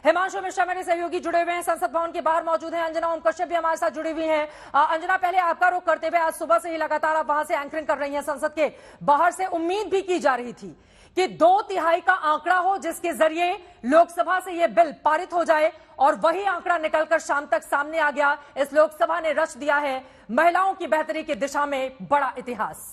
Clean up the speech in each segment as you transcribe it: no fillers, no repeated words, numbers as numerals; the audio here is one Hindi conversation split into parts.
हिमांशु मिश्रा मेरे सहयोगी जुड़े हुए हैं, संसद भवन के बाहर मौजूद हैं। अंजना ओम कश्यप भी हमारे साथ जुड़ी हुई हैं। अंजना, पहले आपका रुख करते हुए, आज सुबह से ही लगातार आप वहां से एंकरिंग कर रही हैं संसद के बाहर से। उम्मीद भी की जा रही थी कि 2/3 का आंकड़ा हो जिसके जरिए लोकसभा से यह बिल पारित हो जाए, और वही आंकड़ा निकलकर शाम तक सामने आ गया। इस लोकसभा ने रच दिया है महिलाओं की बेहतरी की दिशा में बड़ा इतिहास।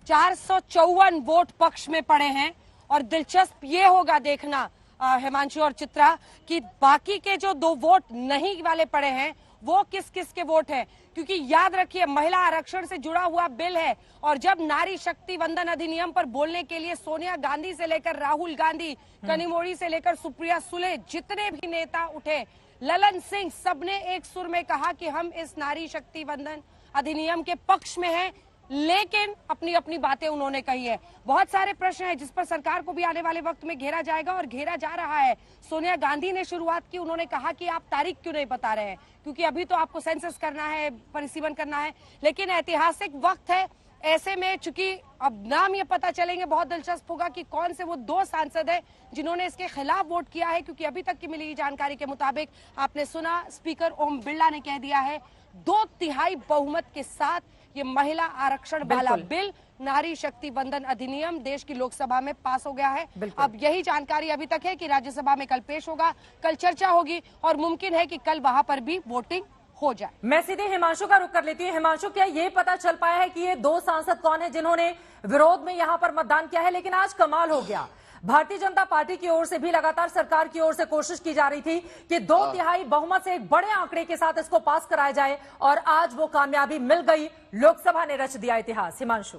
₹454 वोट पक्ष में पड़े हैं, और दिलचस्प ये होगा देखना हिमांशु और चित्रा कि बाकी के जो 2 वोट नहीं वाले पड़े हैं वो किस किस के वोट हैं, क्योंकि याद रखिए महिला आरक्षण से जुड़ा हुआ बिल है। और जब नारी शक्ति वंदन अधिनियम पर बोलने के लिए सोनिया गांधी से लेकर राहुल गांधी, कनिमोझी से लेकर सुप्रिया सुले, जितने भी नेता उठे, ललन सिंह, सबने एक सुर में कहा कि हम इस नारी शक्ति वंदन अधिनियम के पक्ष में हैं, लेकिन अपनी अपनी बातें उन्होंने कही है। बहुत सारे प्रश्न हैं जिस पर सरकार को भी आने वाले वक्त में घेरा जाएगा और घेरा जा रहा है। सोनिया गांधी ने शुरुआत की, उन्होंने कहा कि आप तारीख क्यों नहीं बता रहे हैं, क्योंकि अभी तो आपको सेंसस करना है, परिसीमन करना है, लेकिन ऐतिहासिक वक्त है। ऐसे में चूंकि अब नाम ये पता चलेंगे, बहुत दिलचस्प होगा कि कौन से वो 2 सांसद हैं जिन्होंने इसके खिलाफ वोट किया है, क्योंकि अभी तक की मिली जानकारी के मुताबिक आपने सुना स्पीकर ओम बिरला ने कह दिया है 2/3 बहुमत के साथ ये महिला आरक्षण वाला बिल, नारी शक्ति वंदन अधिनियम देश की लोकसभा में पास हो गया है। अब यही जानकारी अभी तक है कि राज्यसभा में कल पेश होगा, कल चर्चा होगी, और मुमकिन है कि कल वहां पर भी वोटिंग हो जाए। मैं सीधे हिमांशु का रुख कर लेती हूँ। हिमांशु, क्या ये पता चल पाया है कि ये 2 सांसद कौन है जिन्होंने विरोध में यहां पर मतदान किया है? लेकिन आज कमाल हो गया, भारतीय जनता पार्टी की ओर से भी लगातार सरकार की ओर से कोशिश की जा रही थी कि 2/3 बहुमत से एक बड़े आंकड़े के साथ इसको पास कराया जाए, और आज वो कामयाबी मिल गई। लोकसभा ने रच दिया इतिहास। हिमांशु,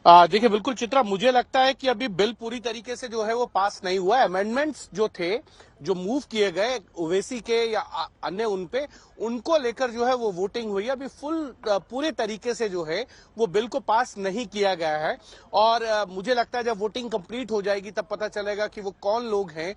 देखिए बिल्कुल चित्रा, मुझे लगता है कि अभी बिल पूरी तरीके से जो है वो पास नहीं हुआ है। अमेंडमेंट्स जो थे, जो मूव किए गए ओवैसी के या अन्य उनपे, उनको लेकर जो है वो वोटिंग हुई है। अभी पूरे तरीके से जो है वो बिल को पास नहीं किया गया है, और मुझे लगता है जब वोटिंग कंप्लीट हो जाएगी तब पता चलेगा कि वो कौन लोग हैं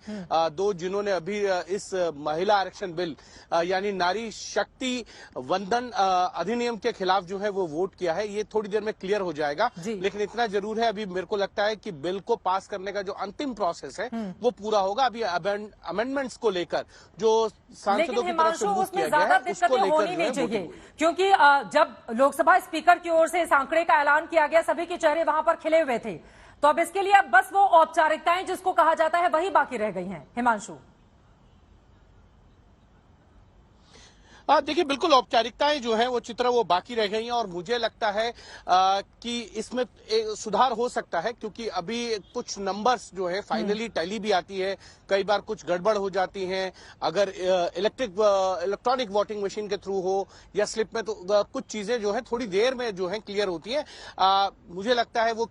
2 जिन्होंने अभी इस महिला आरक्षण बिल यानी नारी शक्ति वंदन अधिनियम के खिलाफ जो है वो वोट किया है। ये थोड़ी देर में क्लियर हो जाएगा, लेकिन इतना जरूर है अभी मेरे को लगता है कि बिल को पास करने का जो अंतिम प्रोसेस है वो पूरा होगा। अभी अमेंडमेंट्स को लेकर जो सांसदों की तरफ से मूव किया गया है उसको लेकर होनी नहीं चाहिए, क्योंकि जब लोकसभा स्पीकर की ओर से इस आंकड़े का ऐलान किया गया, सभी के चेहरे वहां पर खिले हुए थे। तो अब इसके लिए अब बस वो औपचारिकताएं जिसको कहा जाता है वही बाकी रह गई हैं। हिमांशु, देखिए बिल्कुल औपचारिकताएं जो है वो चित्र वो बाकी रह गई हैं, और मुझे लगता है कि इसमें सुधार हो सकता है, क्योंकि अभी कुछ नंबर्स जो है फाइनली टैली भी आती है, कई बार कुछ गड़बड़ हो जाती हैं। अगर इलेक्ट्रॉनिक वोटिंग मशीन के थ्रू हो या स्लिप में, तो कुछ चीजें जो है थोड़ी देर में जो है क्लियर होती है। मुझे लगता है वो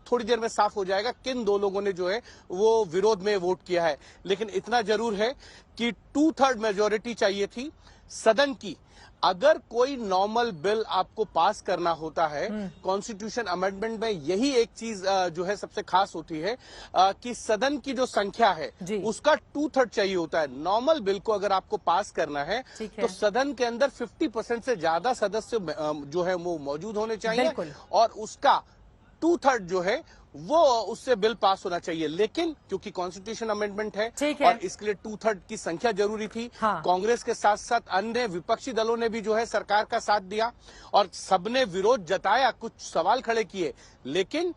थोड़ी देर में साफ हो जाएगा किन 2 लोगों ने जो है वो विरोध में वोट किया है। लेकिन इतना जरूर है कि 2/3 मेजोरिटी चाहिए थी सदन की। अगर कोई नॉर्मल बिल आपको पास करना होता है, कॉन्स्टिट्यूशन अमेंडमेंट में यही एक चीज जो है सबसे खास होती है कि सदन की जो संख्या है उसका 2/3 चाहिए होता है। नॉर्मल बिल को अगर आपको पास करना है तो सदन के अंदर 50% से ज्यादा सदस्य जो है वो मौजूद होने चाहिए, और उसका 2/3 जो है वो उससे बिल पास होना चाहिए। लेकिन क्योंकि कॉन्स्टिट्यूशन अमेंडमेंट है और इसके लिए 2/3 की संख्या जरूरी थी, कांग्रेस के साथ साथ अन्य विपक्षी दलों ने भी जो है सरकार का साथ दिया, और सबने विरोध जताया, कुछ सवाल खड़े किए, लेकिन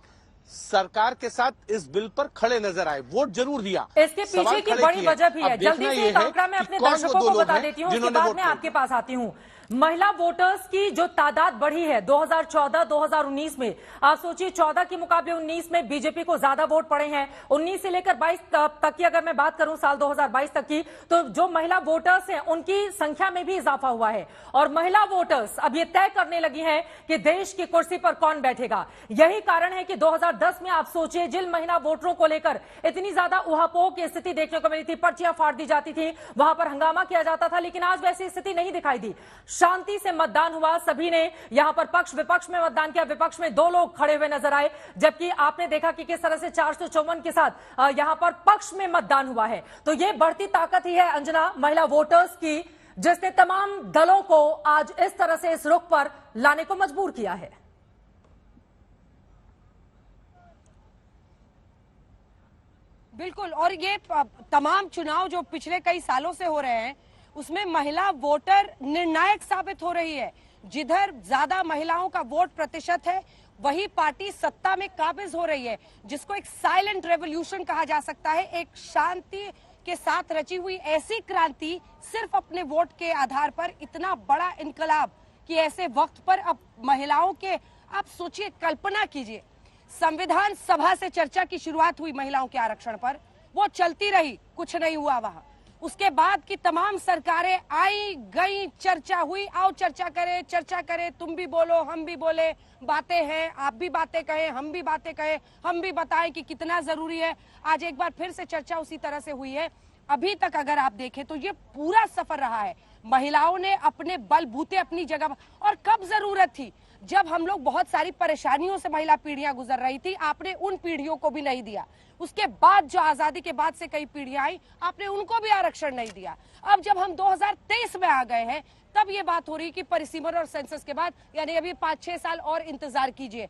सरकार के साथ इस बिल पर खड़े नजर आए, वोट जरूर दिया। इसके पीछे की बड़ी वजह भी है। जल्दी से एक आंकड़ा मैं अपने दर्शकों को बता देती हूँ, उसके बाद मैं आपके पास आती हूँ। महिला वोटर्स की जो तादाद बढ़ी है 2014-2019 में, आप सोचिए 14 के मुकाबले 19 में बीजेपी को ज्यादा वोट पड़े हैं। 19 से लेकर 22 तक की अगर मैं बात करूं, साल 2022 तक की, तो जो महिला वोटर्स हैं उनकी संख्या में भी इजाफा हुआ है, और महिला वोटर्स अब ये तय करने लगी हैं कि देश की कुर्सी पर कौन बैठेगा। यही कारण है कि 2010 में आप सोचिए जिन महिला वोटरों को लेकर इतनी ज्यादा उहापोह की स्थिति देखने को मिली थी, पर्चियां फाड़ दी जाती थी, वहां पर हंगामा किया जाता था, लेकिन आज वैसी स्थिति नहीं दिखाई दी। शांति से मतदान हुआ, सभी ने यहां पर पक्ष विपक्ष में मतदान किया। विपक्ष में 2 लोग खड़े हुए नजर आए, जबकि आपने देखा कि किस तरह से 454 के साथ यहां पर पक्ष में मतदान हुआ है। तो यह बढ़ती ताकत ही है अंजना महिला वोटर्स की, जिसने तमाम दलों को आज इस तरह से इस रुख पर लाने को मजबूर किया है। बिल्कुल। और ये तमाम चुनाव जो पिछले कई सालों से हो रहे हैं उसमें महिला वोटर निर्णायक साबित हो रही है। जिधर ज्यादा महिलाओं का वोट प्रतिशत है वही पार्टी सत्ता में काबिज हो रही है, जिसको एक साइलेंट रेवोल्यूशन कहा जा सकता है। एक शांति के साथ रची हुई ऐसी क्रांति, सिर्फ अपने वोट के आधार पर इतना बड़ा इनकलाब कि ऐसे वक्त पर अब महिलाओं के, आप सोचिए, कल्पना कीजिए, संविधान सभा से चर्चा की शुरुआत हुई महिलाओं के आरक्षण पर, वो चलती रही, कुछ नहीं हुआ वहां। उसके बाद की तमाम सरकारें आई गई, चर्चा हुई, आओ चर्चा करें, तुम भी बोलो हम भी बोले, बातें हैं, आप भी बातें कहें, हम भी बातें कहें, हम भी बताएं कि कितना जरूरी है। आज एक बार फिर से चर्चा उसी तरह से हुई है। अभी तक अगर आप देखें तो ये पूरा सफर रहा है, महिलाओं ने अपने बलबूते अपनी जगह, और कब जरूरत थी, जब हम लोग बहुत सारी परेशानियों से महिला पीढ़ियां गुजर रही थी, आपने उन पीढ़ियों को भी नहीं दिया। उसके बाद जो आजादी के बाद से कई पीढ़ियां आई, आपने उनको भी आरक्षण नहीं दिया। अब जब हम 2023 में आ गए हैं तब ये बात हो रही कि परिसीमन और सेंसस के बाद, यानी अभी 5-6 साल और इंतजार कीजिए।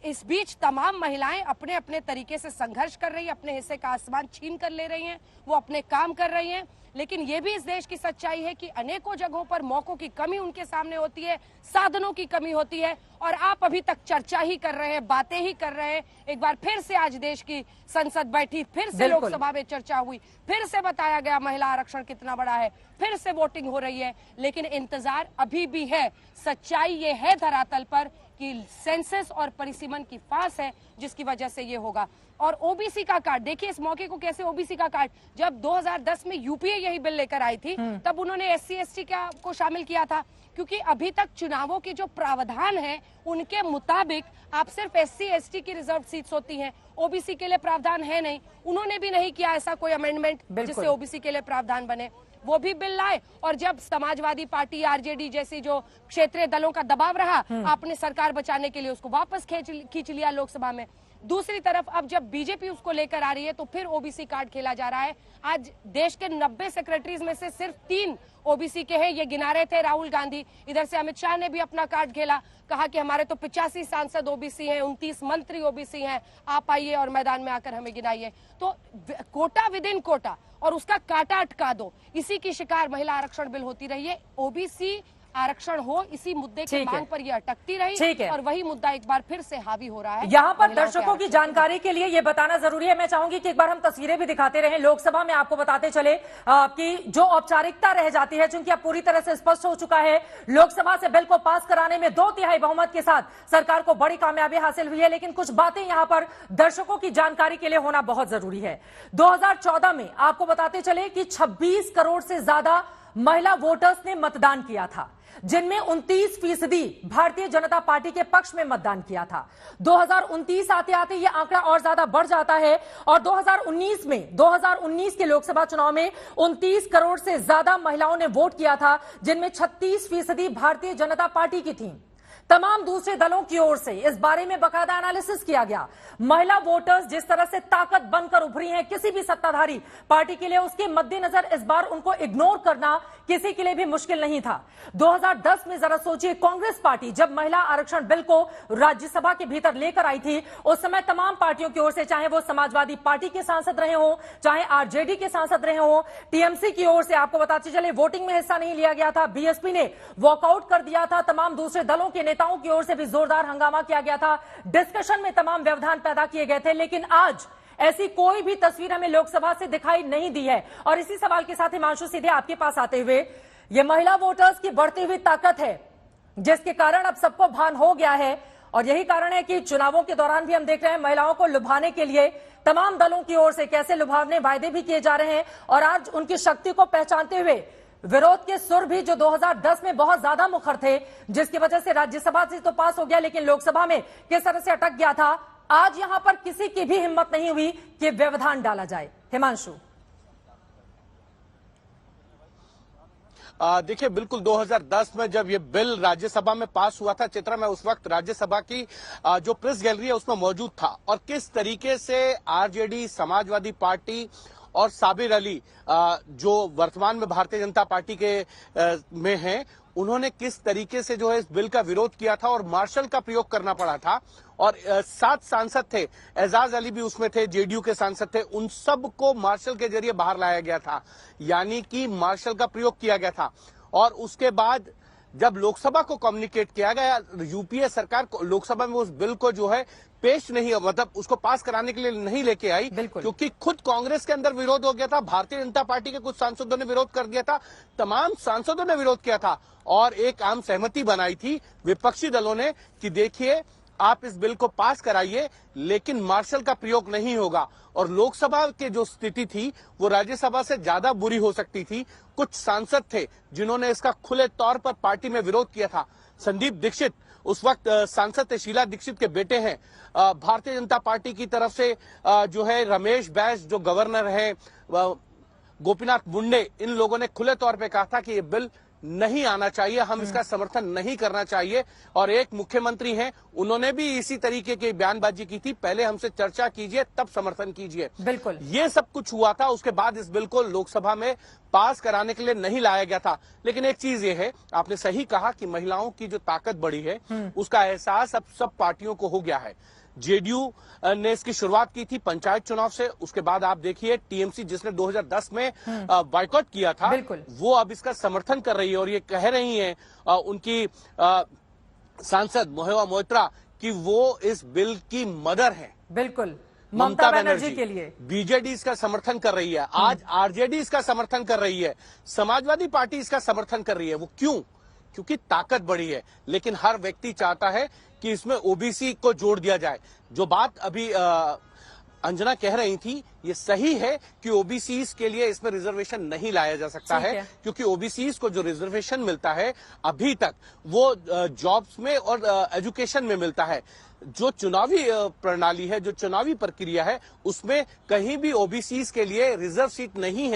इस बीच तमाम महिलाएं अपने अपने तरीके से संघर्ष कर रही हैं, अपने हिस्से का आसमान छीन कर ले रही हैं, वो अपने काम कर रही हैं। लेकिन ये भी इस देश की सच्चाई है कि अनेकों जगहों पर मौकों की कमी उनके सामने होती है, साधनों की कमी होती है, और आप अभी तक चर्चा ही कर रहे हैं, बातें ही कर रहे हैं। एक बार फिर से आज देश की संसद बैठी, फिर से लोकसभा में चर्चा हुई, फिर से बताया गया महिला आरक्षण कितना बड़ा है, फिर से वोटिंग हो रही है, लेकिन इंतजार अभी भी है। सच्चाई ये है धरातल पर कि सेंसस और परिसीमन की फांस है, जिसकी वजह से ये होगा। और ओबीसी का कार्ड देखिए, इस मौके को कैसे ओबीसी का कार्ड, जब 2010 में यूपीए यही बिल लेकर आई थी तब उन्होंने एससी एसटी को शामिल किया था, क्योंकि अभी तक चुनावों के जो प्रावधान है उनके मुताबिक आप सिर्फ एससी एसटी की रिजर्व सीट्स होती हैं, ओबीसी के लिए प्रावधान है नहीं। उन्होंने भी नहीं किया ऐसा कोई अमेंडमेंट जिससे ओबीसी के लिए प्रावधान बने, वो भी बिल लाए। और जब समाजवादी पार्टी, आरजेडी जैसी जो क्षेत्रीय दलों का दबाव रहा, आपने सरकार बचाने के लिए उसको वापस खींच लिया लोकसभा में। दूसरी तरफ अब जब बीजेपी उसको लेकर आ रही है तो फिर ओबीसी कार्ड खेला जा रहा है। आज देश के 90 सेक्रेटरीज में से सिर्फ 3 ओबीसी के हैं, ये गिना रहे थे राहुल गांधी। इधर से अमित शाह ने भी अपना कार्ड खेला, कहा कि हमारे तो 85 सांसद ओबीसी हैं, 29 मंत्री ओबीसी हैं, आप आइए और मैदान में आकर हमें गिनाइए। तो कोटा विद इन कोटा, और उसका काटा अटका दो, इसी की शिकार महिला आरक्षण बिल होती रही है। ओबीसी आरक्षण हो, इसी मुद्दे की मांग पर ये अटकती रही, और वही मुद्दा एक बार फिर से हावी हो रहा है। यहाँ पर दर्शकों की जानकारी के लिए ये बताना जरूरी है, मैं चाहूंगी कि एक बार हम तस्वीरें भी दिखाते रहें। लोकसभा में आपको बताते चले कि जो औपचारिकता रह जाती है, चूंकि अब पूरी तरह से स्पष्ट हो चुका है, लोकसभा से बिल को पास कराने में 2/3 बहुमत के साथ सरकार को बड़ी कामयाबी हासिल हुई है। लेकिन कुछ बातें यहाँ पर दर्शकों की जानकारी के लिए होना बहुत जरूरी है। 2014 में आपको बताते चले कि 26 करोड़ से ज्यादा महिला वोटर्स ने मतदान किया था, जिनमें 29% भारतीय जनता पार्टी के पक्ष में मतदान किया था। 2029 आते आते यह आंकड़ा और ज्यादा बढ़ जाता है, और 2019 के लोकसभा चुनाव में 29 करोड़ से ज्यादा महिलाओं ने वोट किया था, जिनमें 36% भारतीय जनता पार्टी की थी। तमाम दूसरे दलों की ओर से इस बारे में बाकायदा एनालिसिस किया गया। महिला वोटर्स जिस तरह से ताकत बनकर उभरी हैं किसी भी सत्ताधारी पार्टी के लिए, उसके मद्देनजर इस बार उनको इग्नोर करना किसी के लिए भी मुश्किल नहीं था। 2010 में जरा सोचिए, कांग्रेस पार्टी जब महिला आरक्षण बिल को राज्यसभा के भीतर लेकर आई थी, उस समय तमाम पार्टियों की ओर से, चाहे वो समाजवादी पार्टी के सांसद रहे हो, चाहे आरजेडी के सांसद रहे हो, टीएमसी की ओर से आपको बताते चले वोटिंग में हिस्सा नहीं लिया गया था, बीएसपी ने वॉकआउट कर दिया था, तमाम दूसरे दलों के नेताओं की ओर से भी जोरदार हंगामा किया गया था, डिस्कशन में तमाम व्यवधान पैदा किए गए थे। लेकिन आज ऐसी कोई भी तस्वीर हमें लोकसभा से दिखाई नहीं दी है। और इसी सवाल के साथ हिमांशु, सीधे आपके पास आते हुए, यह महिला वोटर्स की बढ़ती हुई ताकत है जिसके कारण अब सबको भान हो गया है, और यही कारण है कि चुनावों के दौरान भी हम देख रहे हैं महिलाओं को लुभाने के लिए तमाम दलों की ओर से कैसे लुभावने वायदे भी किए जा रहे हैं। और आज उनकी शक्ति को पहचानते हुए विरोध के सुर भी जो 2010 में बहुत ज्यादा मुखर थे, जिसकी वजह से राज्यसभा से तो पास हो गया लेकिन लोकसभा में किस तरह से अटक गया था, आज यहां पर किसी की भी हिम्मत नहीं हुई कि व्यवधान डाला जाए। हिमांशु, देखिए, बिल्कुल 2010 में जब ये बिल राज्यसभा में पास हुआ था, चित्रा, मैं उस वक्त राज्यसभा की जो प्रेस गैलरी है उसमें मौजूद था, और किस तरीके से आरजेडी, समाजवादी पार्टी और साबिर अली जो वर्तमान में भारतीय जनता पार्टी के में हैं, उन्होंने किस तरीके से जो है इस बिल का विरोध किया था और मार्शल का प्रयोग करना पड़ा था। और 7 सांसद थे, एजाज अली भी उसमें थे, जेडीयू के सांसद थे, उन सब को मार्शल के जरिए बाहर लाया गया था, यानी कि मार्शल का प्रयोग किया गया था। और उसके बाद जब लोकसभा को कम्युनिकेट किया गया, यूपीए सरकार को लोकसभा में उस बिल को जो है पेश नहीं, मतलब उसको पास कराने के लिए नहीं लेके आई, क्योंकि खुद कांग्रेस के अंदर विरोध हो गया था, भारतीय जनता पार्टी के कुछ सांसदों ने विरोध कर दिया था, तमाम सांसदों ने विरोध किया था और एक आम सहमति बनाई थी विपक्षी दलों ने कि देखिए आप इस बिल को पास कराइए लेकिन मार्शल का प्रयोग नहीं होगा। और लोकसभा की जो स्थिति थी वो राज्यसभा से ज्यादा बुरी हो सकती थी। कुछ सांसद थे जिन्होंने इसका खुले तौर पर पार्टी में विरोध किया था। संदीप दीक्षित उस वक्त सांसद थे, शीला दीक्षित के बेटे हैं। भारतीय जनता पार्टी की तरफ से जो है रमेश बैस जो गवर्नर है, गोपीनाथ मुंडे, इन लोगों ने खुले तौर पे कहा था कि ये बिल नहीं आना चाहिए, हम इसका समर्थन नहीं करना चाहिए। और एक मुख्यमंत्री हैं, उन्होंने भी इसी तरीके की बयानबाजी की थी, पहले हमसे चर्चा कीजिए तब समर्थन कीजिए। बिल्कुल, ये सब कुछ हुआ था। उसके बाद इस बिल को लोकसभा में पास कराने के लिए नहीं लाया गया था। लेकिन एक चीज ये है, आपने सही कहा कि महिलाओं की जो ताकत बढ़ी है उसका एहसास अब सब पार्टियों को हो गया है। जेडीयू ने इसकी शुरुआत की थी पंचायत चुनाव से, उसके बाद आप देखिए टीएमसी जिसने 2010 में बाइकॉट किया था, वो अब इसका समर्थन कर रही है और ये कह रही हैं उनकी सांसद महुआ मोइत्रा कि वो इस बिल की मदर है। बिल्कुल, ममता बनर्जी के लिए बीजेडी इसका समर्थन कर रही है, आज आरजेडी इसका समर्थन कर रही है, समाजवादी पार्टी इसका समर्थन कर रही है। वो क्यों? क्योंकि ताकत बढ़ी है। लेकिन हर व्यक्ति चाहता है कि इसमें ओबीसी को जोड़ दिया जाए। जो बात अभी अंजना कह रही थी, ये सही है कि ओबीसीज के लिए इसमें रिजर्वेशन नहीं लाया जा सकता है, क्योंकि ओबीसीज को जो रिजर्वेशन मिलता है अभी तक वो जॉब्स में और एजुकेशन में मिलता है। जो चुनावी प्रणाली है, जो चुनावी प्रक्रिया है, उसमें कहीं भी ओबीसीज के लिए रिजर्व सीट नहीं है।